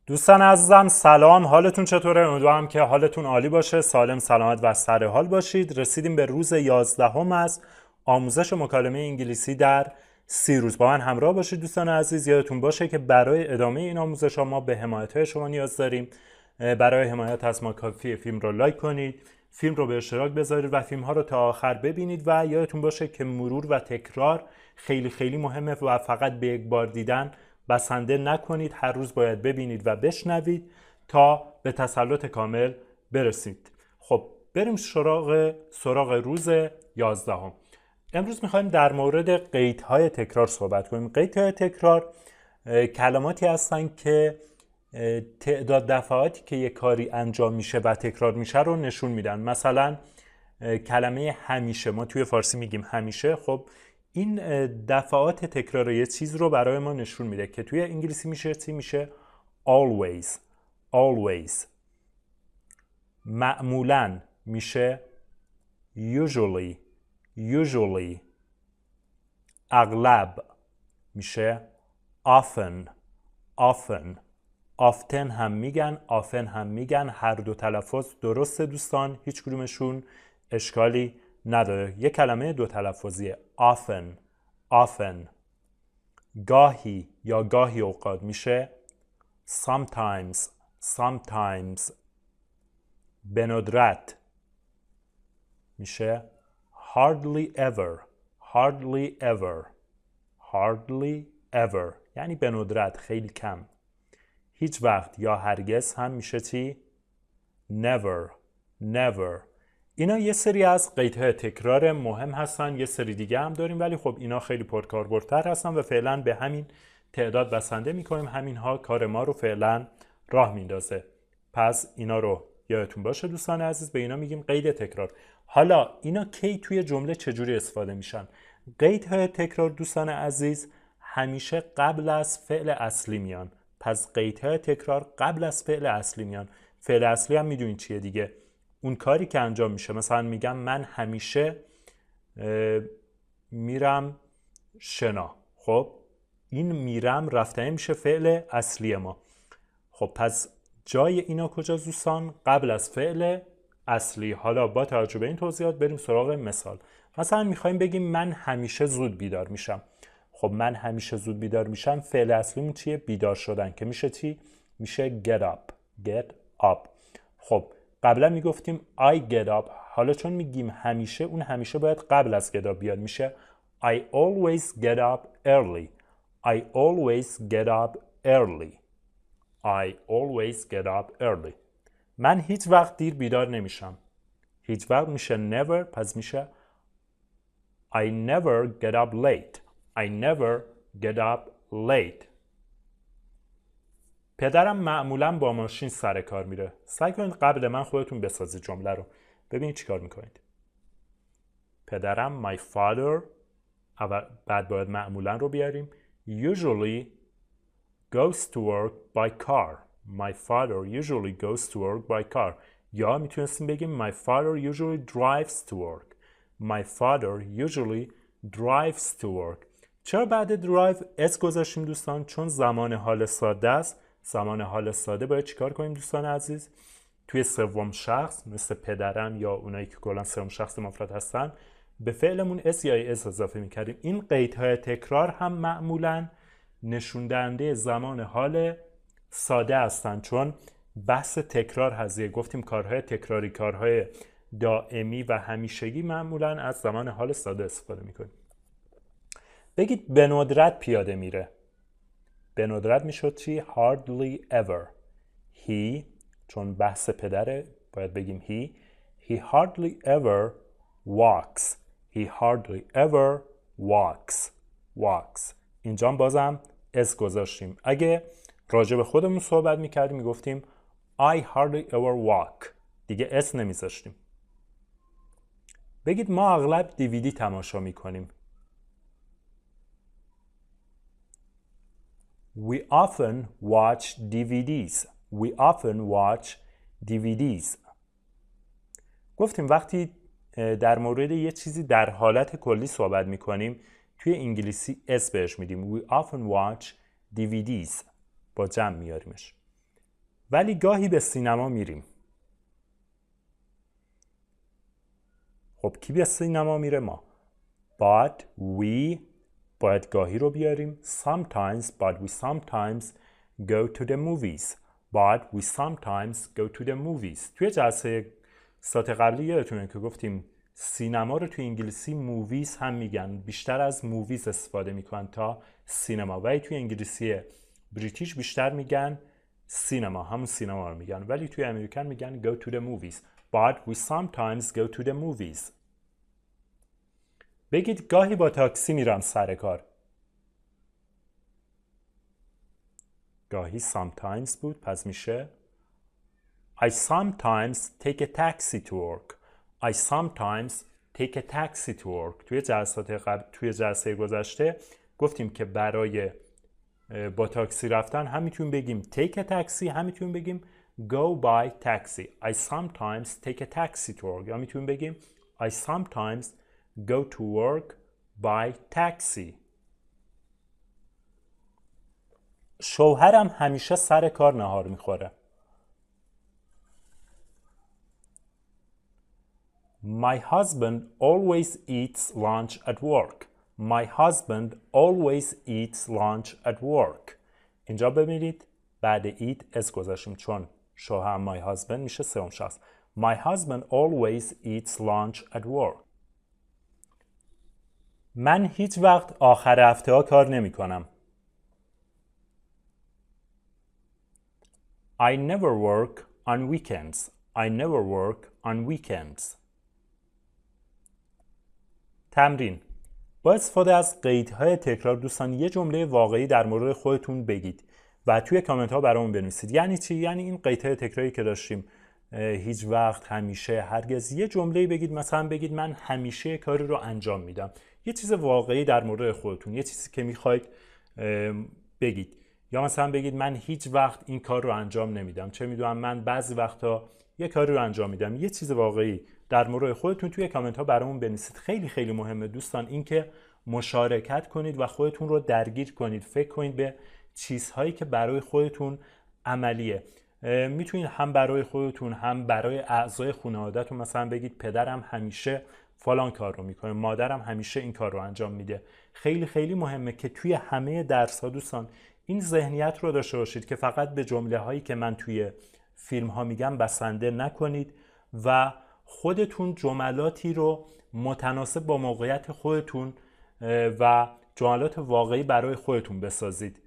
دوستان عزیزم سلام، حالتون چطوره؟ امیدوارم که حالتون عالی باشه، سالم سلامت و سر حال باشید. رسیدیم به روز 11 از آموزش مکالمه انگلیسی در 30 روز. با من همراه باشید دوستان عزیز. یادتون باشه که برای ادامه این آموزش ها ما به حمایت های شما نیاز داریم. برای حمایت از ما کافیه فیلم رو لایک کنید، فیلم رو به اشتراک بذارید و فیلم ها رو تا آخر ببینید و یادتون باشه که مرور و تکرار خیلی مهمه و فقط به یک بار دیدن بسنده نکنید. هر روز باید ببینید و بشنوید تا به تسلط کامل برسید. خب بریم سراغ روز 11. امروز میخوایم در مورد قیدهای تکرار صحبت کنیم. قیدهای تکرار کلماتی هستن که تعداد دفعاتی که یک کاری انجام میشه و تکرار میشه رو نشون میدن. مثلا کلمه همیشه، ما توی فارسی میگیم همیشه. خب این دفعات تکرار یه چیز رو برای ما نشون میده که توی انگلیسی میشه چی؟ میشه always. معمولاً میشه usually. اغلب میشه often هم میگن، often هم میگن. هر دو تلفظ درسته دوستان، هیچ کدومشون اشکالی نداره. یه کلمه دو تلفظیه. often. گاهی یا گاهی اوقات میشه sometimes. به ندرت میشه hardly ever. یعنی به ندرت، خیلی کم. هیچ وقت یا هرگز هم میشه چی؟ never. اینا یه سری از قیدهای تکرار مهم هستن. یه سری دیگه هم داریم ولی خب اینا خیلی پرکاربردتر هستن و فعلا به همین تعداد بسنده میکنیم. همین ها کار ما رو فعلا راه میندازه. پس اینا رو یادتون باشه دوستان عزیز، به اینا میگیم قید تکرار. حالا اینا کی توی جمله چجوری استفاده میشن؟ قیدهای تکرار دوستان عزیز همیشه قبل از فعل اصلی میان. پس قیدهای تکرار قبل از فعل اصلی میان. فعل اصلی هم میدونین چیه دیگه، اون کاری که انجام میشه. مثلا میگم من همیشه میرم شنا. خب این میرم رفتنی میشه فعل اصلی ما. خب پس جای اینا کجا دوستان؟ قبل از فعل اصلی. حالا با توجه به این توضیحات بریم سراغ مثال. مثلا میخوایم بگیم من همیشه زود بیدار میشم. خب من همیشه زود بیدار میشم، فعل اصلیمون چیه؟ بیدار شدن، که میشه چی؟ میشه get up. خب قبلا میگفتیم I get up، حالا چون میگیم همیشه، اون همیشه باید قبل از get up بیاد. میشه I always get up early. من هیچ وقت دیر بیدار نمیشم. هیچ وقت میشه never، پس میشه I never get up late. پدرم معمولاً با ماشین سر کار میره. سعی کنید قبل من خودتون بسازید جمله رو. ببینید چیکار میکنید. پدرم my father، بعد باید معمولاً رو بیاریم. usually goes to work by car. My father usually goes to work by car. یا میتونستیم بگیم my father usually drives to work. چرا بعد drive s گذاشتیم دوستان؟ چون زمان حال ساده است. زمان حال ساده باید چیکار کنیم دوستان عزیز؟ توی سوم شخص مثل پدرم یا اونایی که کلا سوم شخص مفرد هستن به فعلمون s یا s اضافه میکردیم. این قیدهای تکرار هم معمولاً نشون دهنده زمان حال ساده هستن، چون بحث تکرار هزیه. گفتیم کارهای تکراری، کارهای دائمی و همیشگی معمولاً از زمان حال ساده استفاده میکنیم. بگید به ندرت پیاده میره. به ندرت میشد چی؟ hardly ever. he، چون بحث پدره باید بگیم he hardly ever walks. اینجا بازم اس گذاشتیم. اگه راجع به خودمون صحبت میکردیم میگفتیم I hardly ever walk، دیگه اس نمیذاشتیم. بگید ما اغلب دیویدی تماشا میکنیم. We often watch DVDs. گفتیم وقتی در مورد یه چیزی در حالت کلی صحبت میکنیم توی انگلیسی اس بهش میدیم. We often watch DVDs، با جمع میاریمش. ولی گاهی به سینما میریم. خب کی به سینما میره؟ ما. But we باید گاهی رو بیاریم. Sometimes, but we sometimes go to the movies. But we sometimes go to the movies. توی جلسه ساعت قبلی یادتونه که گفتیم سینما رو توی انگلیسی موویز هم میگن، بیشتر از موویز استفاده میکنن تا سینما، ولی توی انگلیسی بریتیش بیشتر میگن سینما، همون سینما رو میگن، ولی توی امریکن میگن go to the movies. But we sometimes go to the movies. بگید گاهی با تاکسی میرم سر کار. گاهی sometimes بود، پس میشه I sometimes take a taxi to work. I sometimes take a taxi to work. توی جلسه گذشته گفتیم که برای با تاکسی رفتن هم میتونیم بگیم take a taxi، هم میتونیم بگیم go by taxi. I sometimes take a taxi to work. یا میتونیم بگیم I sometimes go to work by taxi. شوهرم همیشه سر کار نهار میخوره. My husband always eats lunch at work. My husband always eats lunch at work. اینجا ببینید بعد eat اس گذاشتیم چون شوهر my husband میشه سوم شخص. My husband always eats lunch at work. من هیچ وقت آخر هفته ها کار نمی کنم. I never work on weekends. I never work on weekends. تمرین. با استفاده از قیدهای تکرار دوستان یه جمله واقعی در مورد خودتون بگید و توی کامنت ها برامون بنویسید. یعنی چی؟ یعنی این قیدهای تکراری که داشتیم هیچ وقت، همیشه، هرگز، یه جمله بگید، مثلا بگید من همیشه کاری رو انجام میدم. یه چیز واقعی در مورد خودتون، یه چیزی که میخواید بگید. یا مثلا بگید من هیچ وقت این کار رو انجام نمیدم، چه میدونم من بعضی وقتا یه کاری رو انجام میدم. یه چیز واقعی در مورد خودتون توی کامنت ها برامون بنویسید. خیلی خیلی مهمه دوستان اینکه مشارکت کنید و خودتون رو درگیر کنید، فکر کنید به چیزهایی که برای خودتون عملیه. میتونید هم برای خودتون هم برای اعضای خانواده‌تون مثلا بگید پدرم همیشه فلان کار رو میکنه، مادرم همیشه این کار رو انجام میده. خیلی خیلی مهمه که توی همه درس‌ها دوستان این ذهنیت رو داشته باشید که فقط به جمله هایی که من توی فیلم ها میگم بسنده نکنید و خودتون جملاتی رو متناسب با موقعیت خودتون و جملات واقعی برای خودتون بسازید.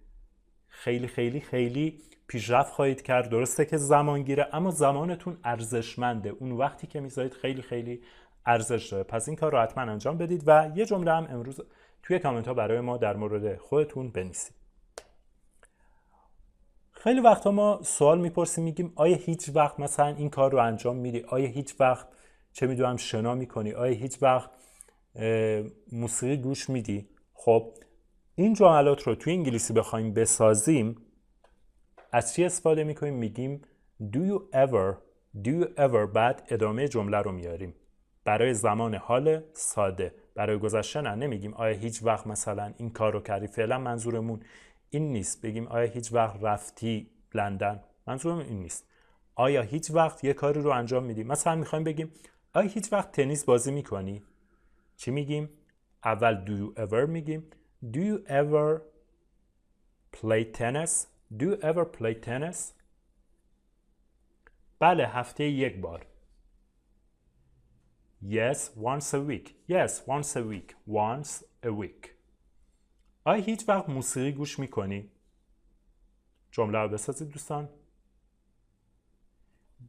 خیلی خیلی خیلی پیشرفت خواهید کرد. درسته که زمان گیره، اما زمانتون ارزشمنده. اون وقتی که میذارید خیلی خیلی ارزش داره. پس این کار رو حتما انجام بدید و یه جمله هم امروز توی کامنت ها برای ما در مورد خودتون بنویسید. خیلی وقتا ما سوال میپرسیم، میگیم آیا هیچ وقت مثلا این کار رو انجام میدی؟ آیا هیچ وقت چه میدونم شنا میکنی؟ آیا هیچ وقت موسیقی گوش میدی؟ خب این جملات رو توی انگلیسی بخوایم بسازیم از چی استفاده میکنیم؟ میگیم do you ever بعد ادامه جمله رو میاریم برای زمان حال ساده. برای گذشته نمیگیم آیا هیچ وقت مثلا این کار رو کردی. فعلا منظورمون این نیست بگیم آیا هیچ وقت رفتی لندن، منظورمون این نیست. آیا هیچ وقت یه کاری رو انجام میدی؟ مثلا میخوایم بگیم آیا هیچ وقت تنیس بازی میکنی؟ چی میگیم؟ اول do you ever میگیم do you ever play tennis? Do you ever play tennis? بله، هفته یک بار. Yes, once a week. Yes, once a week. Once a week. آیا هیچ وقت موسیقی گوش میکنی؟ جمله رو بسازید دوستان.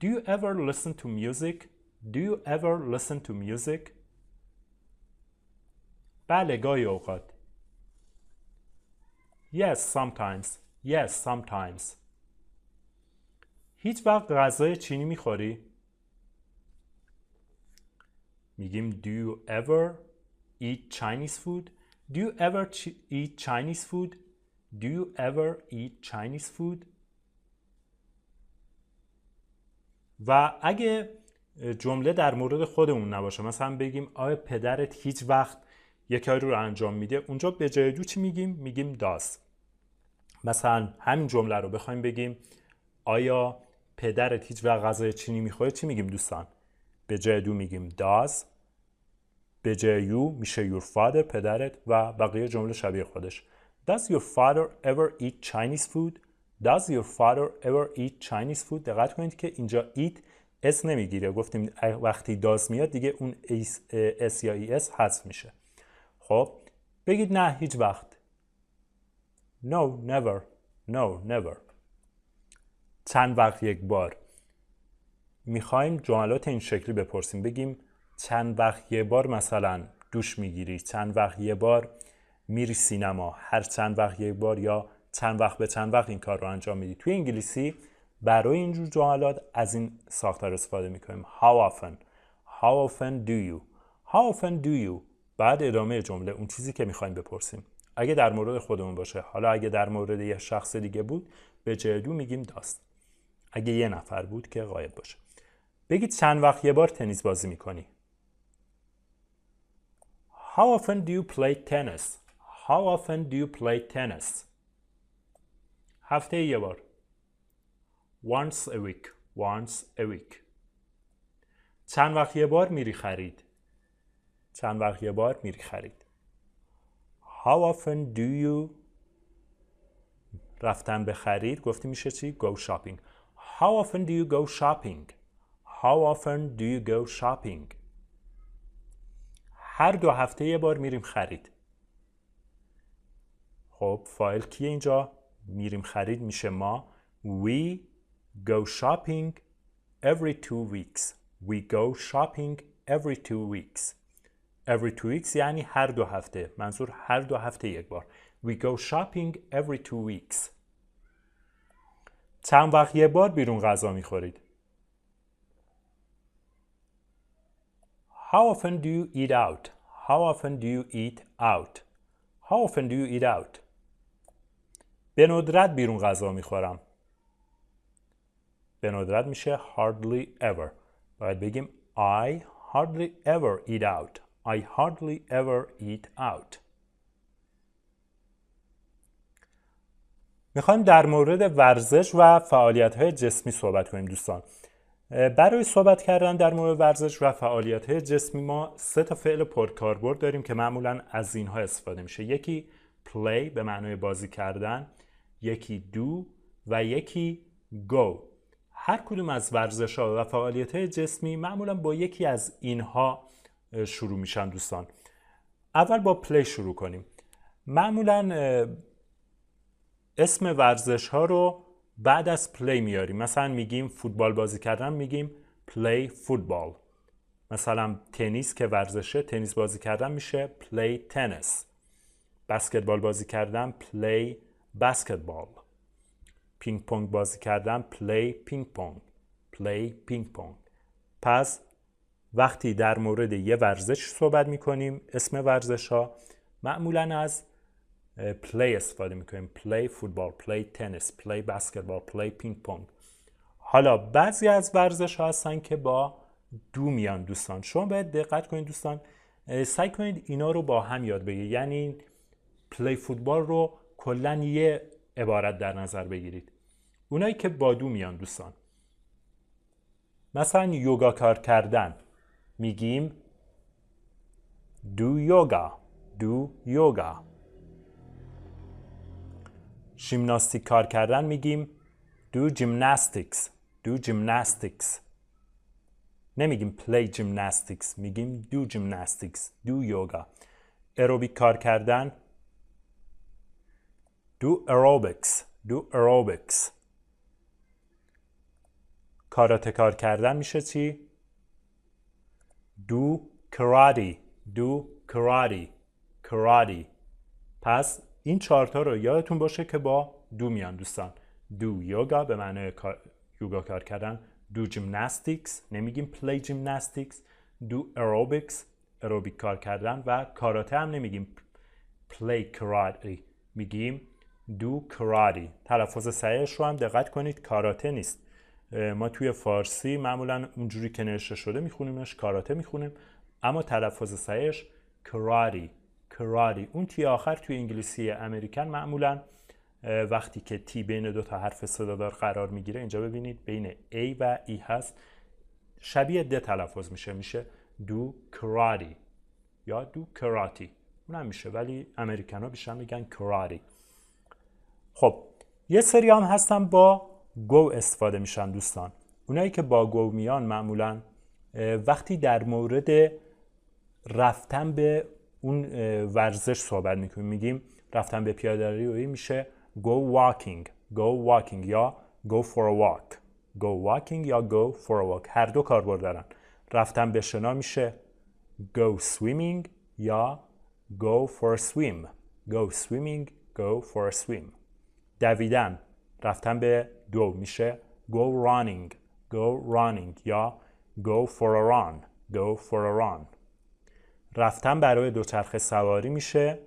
Do you ever listen to music? Do you ever listen to music? بله، گاهی اوقات. Yes, sometimes. Yes, sometimes. هیچ وقت غذای چینی میخوری؟ میگیم do you ever eat Chinese food? Do you ever eat Chinese food? Do you ever eat Chinese food? و اگه جمله در مورد خودمون نباشه، مثلا بگیم آیا پدرت هیچ وقت یک کاری رو انجام میده، اونجا به جای دو چی میگیم؟ میگیم does. مثلا همین جمله رو بخوایم بگیم آیا پدرت هیچ وقت غذای چینی میخوره؟ چی میگیم دوستان؟ به جای do میگیم does، به جای you میشه your father پدرت و بقیه جمله شبیه خودش. Does your father ever eat Chinese food? Does your father ever eat Chinese food؟ دقت کنید که اینجا eat اس نمیگیره. گفتیم وقتی does میاد دیگه اون اس یا es حذف میشه. خب بگید نه هیچ وقت. No, never. No, never. چند وقت یک بار. میخوایم جملات این شکلی بپرسیم. بگیم چند وقت یه بار مثلا دوش میگیری، چند وقت یه بار میری سینما، هر چند وقت یک بار، یا چند وقت به چند وقت این کار رو انجام میدی. توی انگلیسی برای اینجور جملات از این ساختار استفاده میکنیم. How often? How often do you? How often do you? بعد ادامه جمله اون چیزی که میخوایم بپرسیم. اگه در مورد خودمون باشه، حالا اگه در مورد یه شخص دیگه بود به جای دو میگیم داست. اگه یه نفر بود که غایب باشه. بگید چند وقت یه بار تنیس بازی میکنی. How often do you play tennis? How often do you play tennis? هفته یه بار. Once a week. Once a week. چند وقت یه بار میری خرید. چند وقت یه بار میری خرید. How often do you رفتن به خرید گفتی میشه چی؟ Go shopping. How often do you go shopping? How often do you go shopping? هر 2 هفته یه بار میریم خرید. خب فاعل کیه اینجا؟ میریم خرید میشه ما. We go shopping every 2 weeks. We go shopping every 2 weeks. Every 2 weeks یعنی هر 2 هفته. منظور هر 2 هفته یک بار. We go shopping every 2 weeks. چند وقت یه بار بیرون غذا میخورید. How often do you eat out? How often do you eat out? How often do you eat out? به ندرت بیرون غذا میخورم. به ندرت میشه hardly ever. باید بگیم I hardly ever eat out. I hardly ever eat out. میخوایم در مورد ورزش و فعالیت‌های جسمی صحبت کنیم دوستان. برای صحبت کردن در مورد ورزش و فعالیت‌های جسمی ما 3 تا فعل پرکاربرد داریم که معمولاً از اینها استفاده میشه. یکی play به معنای بازی کردن، یکی do و یکی go. هر کدوم از ورزش‌ها و فعالیت‌های جسمی معمولاً با یکی از اینها شروع میشن دوستان. اول با play شروع کنیم. معمولاً اسم ورزش‌ها رو بعد از play میاریم. مثلا میگیم فوتبال بازی کردن میگیم play football. مثلا تنیس که ورزشه، تنیس بازی کردن میشه play tennis. بسکتبال بازی کردن play basketball. پینگ پونگ بازی کردن play پینگ پونگ. play پینگ پونگ. پس وقتی در مورد یه ورزش صحبت میکنیم اسم ورزش ها معمولا از play استفاده میکنیم. play football, play tennis, play basketball, play پینگ پونگ. حالا بعضی از ورزش ها هستن که با دو میان دوستان. شما باید دقت کنید دوستان، سعی کنید اینا رو با هم یاد بگیرید. یعنی play فوتبال رو کلا یه عبارت در نظر بگیرید. اونایی که با دو میان دوستان، مثلا یوگا کار کردن میگیم do yoga, do yoga. ژیمناستیک کار کردن میگیم do gymnastics, do gymnastics. نمیگیم play gymnastics، میگیم do gymnastics, do yoga. اروبیک کار کردن do aerobics, do aerobics. کاراته کار کردن میشه چی؟ do karate, do karate, karate. پس این 4 تا رو یادتون باشه که با دو میان دوستان. do yoga به معنی یوگا کار کردن، do gymnastics نمیگیم play gymnastics، do aerobics aerobic کار کردن، و کاراته هم نمیگیم play karate، میگیم do karate. تلفظ صحیحش رو هم دقت کنید، کاراته نیست. ما توی فارسی معمولا اونجوری که نوشته شده میخونیمش کاراته میخونیم، اما تلفظ صحیحش karate. karate. اون تی آخر توی انگلیسی امریکن معمولا وقتی که تی بین دو تا حرف صدادار قرار میگیره، اینجا ببینید بین A و E هست، شبیه د تلفظ میشه do karate یا do karate، اونم میشه ولی امریکن ها بیشتر میگن karate. خب یه سری هم هستن با go استفاده میشن دوستان. اونایی که با go میان معمولا وقتی در مورد رفتن به اون ورزش صحبت میکنیم، میگیم رفتن به پیاده‌روی میشه go walking یا go for a walk یا go for a walk، هر دو کاربرد دارن. رفتن به شنا میشه go swimming یا go for a swim. دویدن، رفتن به دو میشه go running یا go for a run. رفتن برای دوچرخه سواری میشه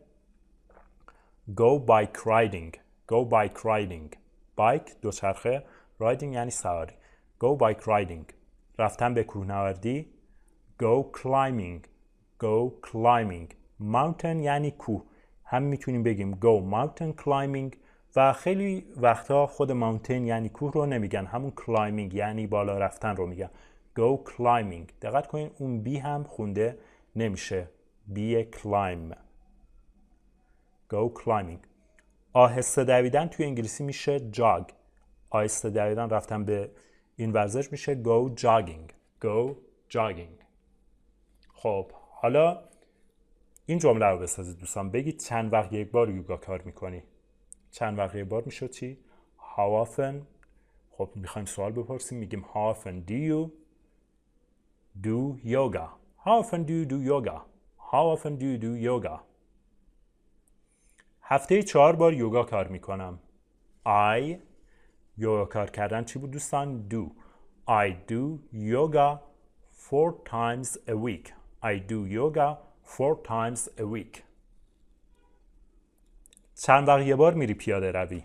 go bike riding. bike دوچرخه، riding یعنی سواری. go bike riding. رفتن به کوهنوردی go climbing. mountain یعنی کوه، هم میتونیم بگیم go mountain climbing و خیلی وقتا خود mountain یعنی کوه رو نمیگن، همون climbing یعنی بالا رفتن رو میگن go climbing. دقت کنین اون بی هم خونده نمیشه، بی climb. go climbing. آهسته دویدن توی انگلیسی میشه jog. آهسته دویدن، رفتن به این ورزش میشه go jogging. خب حالا این جمله رو بسازید دوستان، بگید چند وقت یک بار یوگا کار میکنی. چند وقت یک بار میشه چی؟ how often. خب میخوایم سوال بپرسیم، میگیم how often do you do yoga. how often do you do yoga. هفته 4 بار یوگا کار میکنم. یوگا کار کردن چی بود دوستان؟ I do yoga 4 times a week. چند وقت یه بار میری پیاده روی.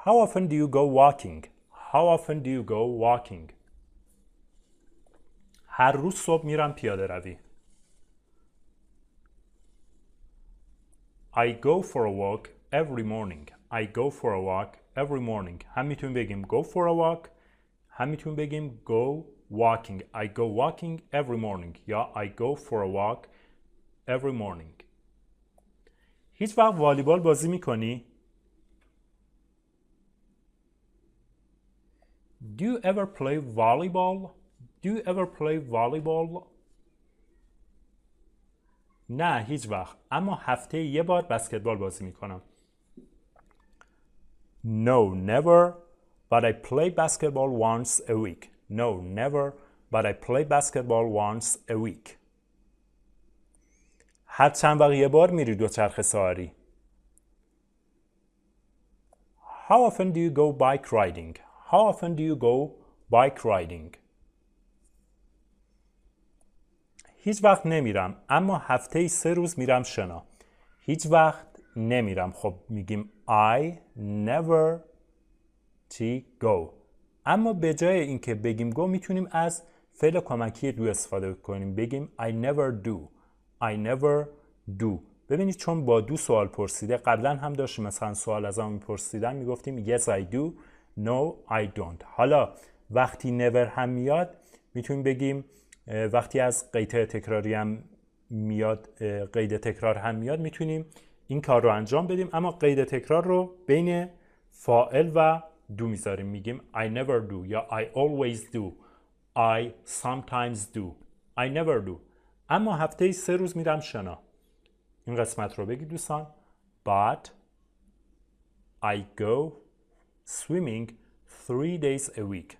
How often do you go walking? هر روز صبح میرم پیاده روی. I go for a walk every morning. هم میتونیم بگیم go for a walk، هم میتونیم بگیم go walking. I go walking every morning یا I go for a walk every morning. هیچ وقت والیبال بازی میکنی؟ Do you ever play volleyball? نه هیچ وقت، اما هفته یه بار بسکتبال بازی میکنم. No, never, but I play basketball once a week. هر چند وقت یه بار میری دوچرخه سواری. How often do you go bike riding? هیچ وقت نمیرم، اما هفته 3 روز میرم شنا. هیچ وقت نمیرم، خب میگیم I never go. اما به جای اینکه بگیم go میتونیم از فعل کمکی do استفاده کنیم، بگیم I never do. ببینید چون با do سوال پرسیده، قبلا هم داشتیم مثلا سوال از همون میپرسیدن میگفتیم yes I do, no I don't. حالا وقتی never هم میاد میتونیم بگیم، وقتی از قید تکراری هم میاد، قید تکرار هم میاد، میتونیم این کار رو انجام بدیم، اما قید تکرار رو بین فاعل و do میذاریم، میگیم I never do یا I always do, I sometimes do, I never do. اما هفته 3 روز میرم شنا. این قسمت رو بگید دوستان. But I go swimming 3 days a week.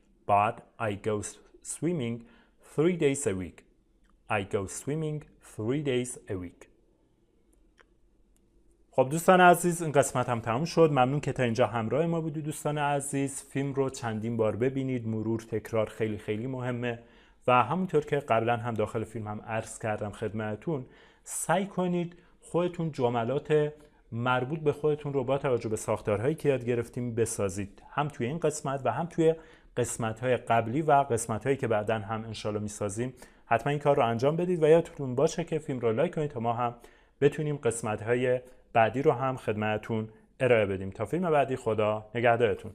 خب دوستان عزیز، این قسمت هم تموم شد. ممنون که تا اینجا همراه ما بودید دوستان عزیز. فیلم رو چندین بار ببینید، مرور تکرار خیلی خیلی مهمه و همونطور که قبلا هم داخل فیلم هم عرض کردم خدمتتون، سعی کنید خودتون جملات مربوط به خودتون رو با توجه به ساختارهایی که یاد گرفتیم بسازید، هم توی این قسمت و هم توی قسمت‌های قبلی و قسمت‌هایی که بعداً هم انشالله می‌سازیم. حتما این کار رو انجام بدید و یادتون باشه که فیلم رو لایک کنید تا ما هم بتونیم قسمت‌های بعدی رو هم خدمتتون ارائه بدیم. تا فیلم بعدی، خدا نگهدارتون.